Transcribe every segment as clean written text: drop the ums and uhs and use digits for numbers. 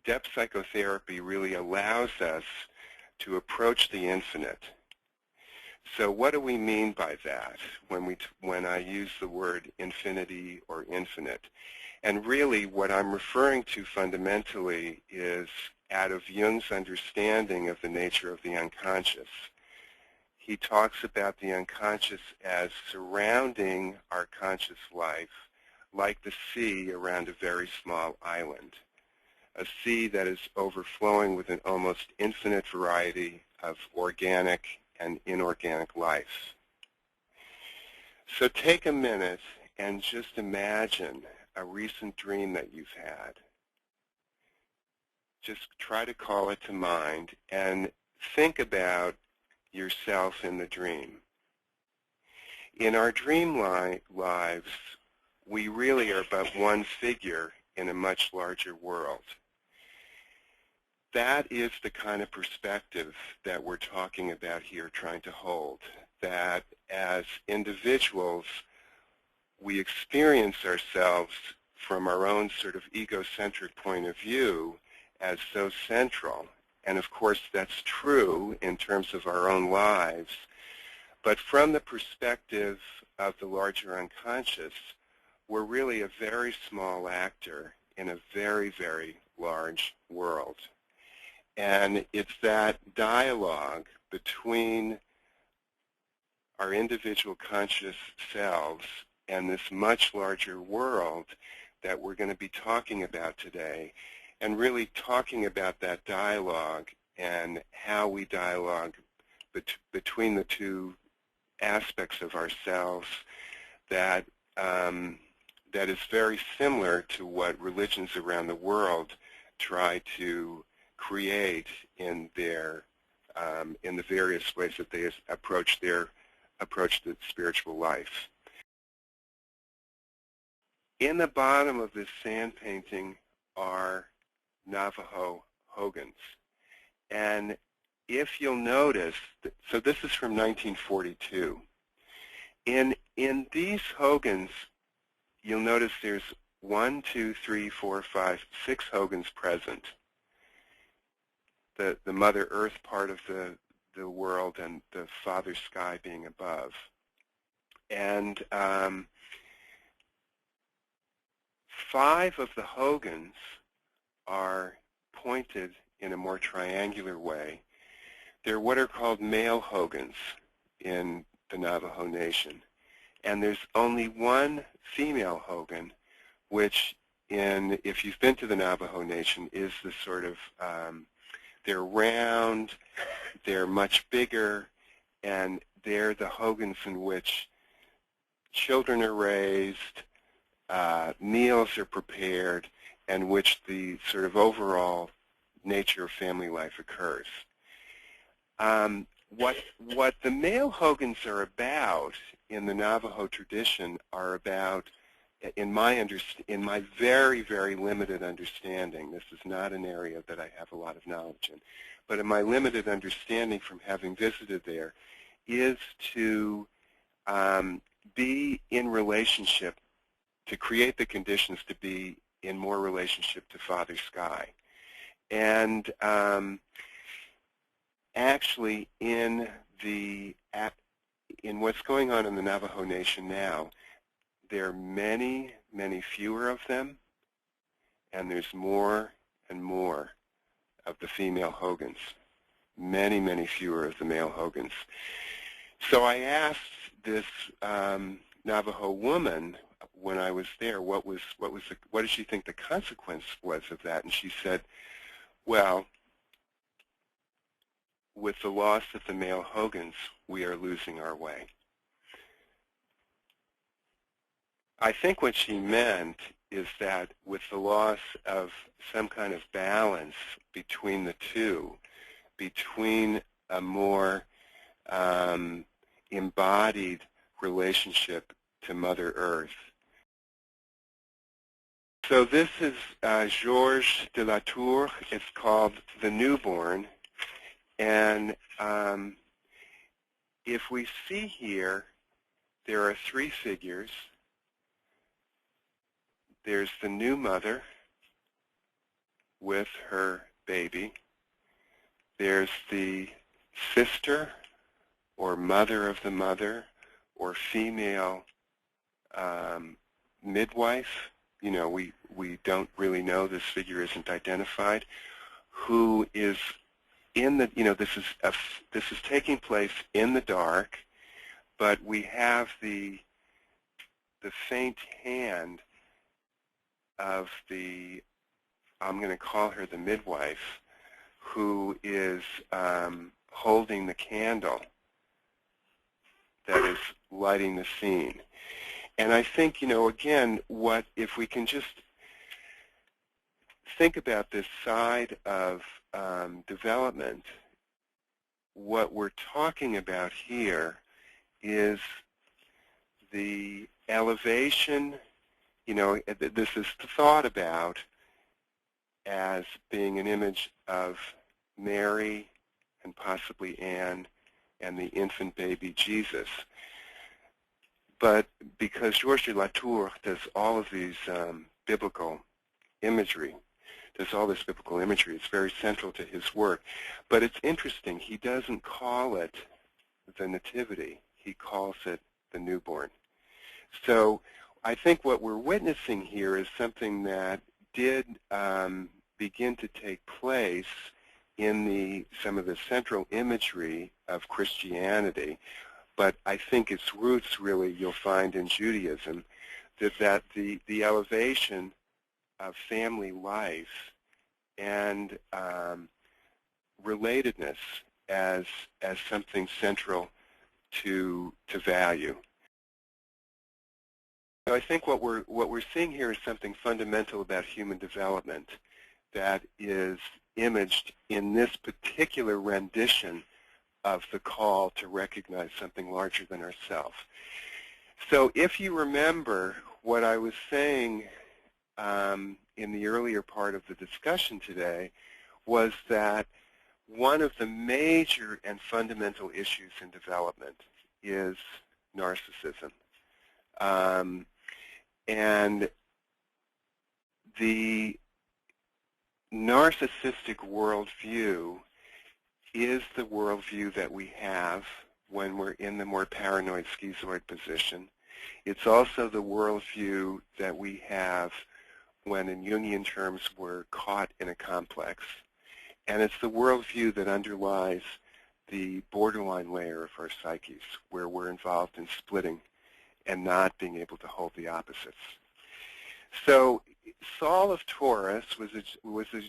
depth psychotherapy really allows us to approach the infinite. So what do we mean by that when I use the word infinity or infinite? And really what I'm referring to fundamentally is out of Jung's understanding of the nature of the unconscious. He talks about the unconscious as surrounding our conscious life like the sea around a very small island, a sea that is overflowing with an almost infinite variety of organic and inorganic life. So take a minute and just imagine a recent dream that you've had. Just try to call it to mind and think about yourself in the dream. In our dream lives, we really are but one figure in a much larger world. That is the kind of perspective that we're talking about here, trying to hold, that as individuals, we experience ourselves from our own sort of egocentric point of view as so central. And of course, that's true in terms of our own lives. But from the perspective of the larger unconscious, we're really a very small actor in a very, very large world. And it's that dialogue between our individual conscious selves and this much larger world that we're going to be talking about today, and really talking about that dialogue and how we dialogue between the two aspects of ourselves that that is very similar to what religions around the world try to create in their in the various ways that they approach the spiritual life. In the bottom of this sand painting are Navajo Hogans. And if you'll notice, so this is from 1942. In these Hogans, you'll notice there's 1, 2, 3, 4, 5, 6 Hogans present. The Mother Earth part of the world and the Father Sky being above. And 5 of the Hogans are pointed in a more triangular way. They're what are called male Hogans in the Navajo Nation. And there's only one female Hogan, which if you've been to the Navajo Nation, is the sort of, they're round, they're much bigger, and they're the Hogans in which children are raised, meals are prepared, and which the sort of overall nature of family life occurs. What the male Hogans are about in the Navajo tradition are about, in my very, very limited understanding, this is not an area that I have a lot of knowledge in, but in my limited understanding from having visited there, is to be in relationship, to create the conditions to be in more relationship to Father Sky. And actually in what's going on in the Navajo Nation now, there are many, many fewer of them, and there's more and more of the female Hogans. Many, many fewer of the male Hogans. So I asked this Navajo woman when I was there, what did she think the consequence was of that? And she said, well, with the loss of the male Hogans, we are losing our way. I think what she meant is that with the loss of some kind of balance between the two, between a more embodied relationship to Mother Earth. So this is Jorge De La Torre. It's called The Newborn. And if we see here, there are 3 figures. There's the new mother, with her baby. There's the sister or mother of the mother or female midwife. You know, we don't really know, this figure isn't identified, who is in the, you know, this is taking place in the dark, but we have the faint hand of the, I'm going to call her the midwife, who is holding the candle that is lighting the scene. And I think, you know, again, what if we can just think about this side of development, what we're talking about here is the elevation, you know, this is thought about as being an image of Mary and possibly Anne and the infant baby Jesus. But because Jorge De La Torre does all of these biblical imagery, it's very central to his work. But it's interesting, he doesn't call it the nativity, he calls it the newborn. So I think what we're witnessing here is something that did begin to take place in some of the central imagery of Christianity, but I think its roots really you'll find in Judaism, that the elevation of family life and relatedness as something central to value. So I think what we're seeing here is something fundamental about human development that is imaged in this particular rendition of the call to recognize something larger than ourselves. So if you remember what I was saying in the earlier part of the discussion today, was that one of the major and fundamental issues in development is narcissism. And the narcissistic worldview is the worldview that we have when we're in the more paranoid schizoid position. It's also the worldview that we have when, in Jungian terms, we're caught in a complex. And it's the worldview that underlies the borderline layer of our psyches, where we're involved in splitting and not being able to hold the opposites. So Saul of Taurus was a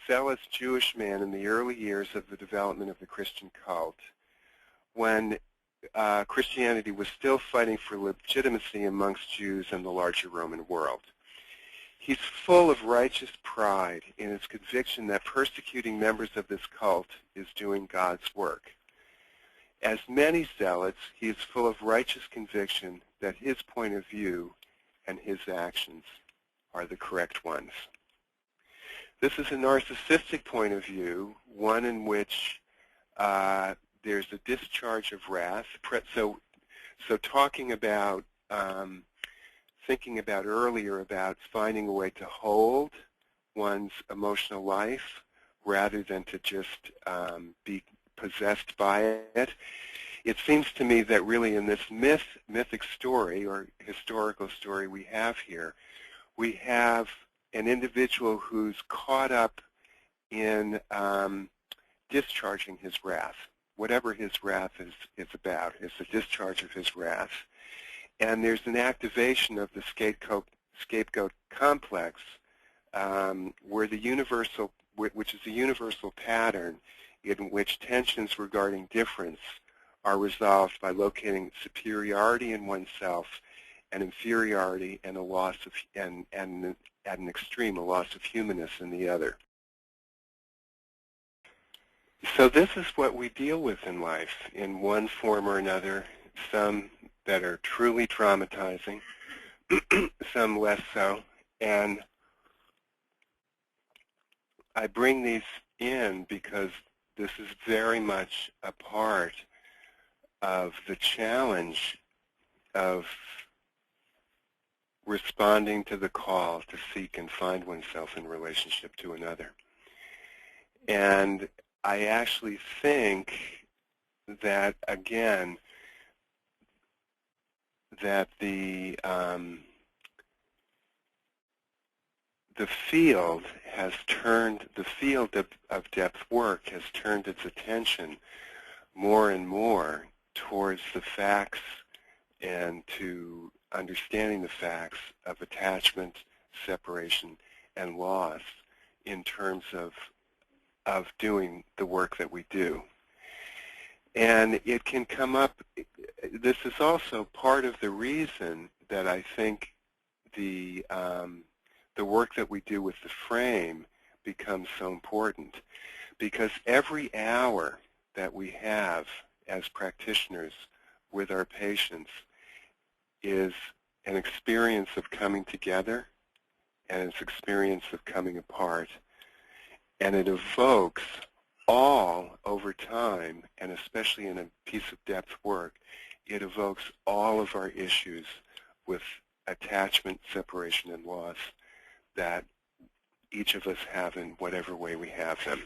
zealous Jewish man in the early years of the development of the Christian cult, when Christianity was still fighting for legitimacy amongst Jews and the larger Roman world. He's full of righteous pride in his conviction that persecuting members of this cult is doing God's work. As many zealots, he is full of righteous conviction that his point of view and his actions are the correct ones. This is a narcissistic point of view, one in which there's a discharge of wrath. So talking about, thinking about earlier about finding a way to hold one's emotional life rather than to just be possessed by it. It seems to me that really in this mythic story or historical story we have here, we have an individual who's caught up in discharging his wrath. Whatever his wrath is about, is the discharge of his wrath. And there's an activation of the scapegoat complex where the universal, which is a universal pattern in which tensions regarding difference are resolved by locating superiority in oneself and inferiority and a loss of, and at an extreme, a loss of humanness in the other. So this is what we deal with in life in one form or another, some that are truly traumatizing, some less so. And I bring these in because this is very much a part of the challenge of responding to the call to seek and find oneself in relationship to another. And I actually think that, again, that the field has turned, the field of depth work has turned its attention more and more towards the facts and to understanding the facts of attachment, separation, and loss in terms of doing the work that we do. And it can come up, this is also part of the reason that I think the work that we do with the frame becomes so important, because every hour that we have as practitioners with our patients is an experience of coming together and it's experience of coming apart. And it evokes all over time, and especially in a piece of depth work, it evokes all of our issues with attachment, separation, and loss that each of us have in whatever way we have them.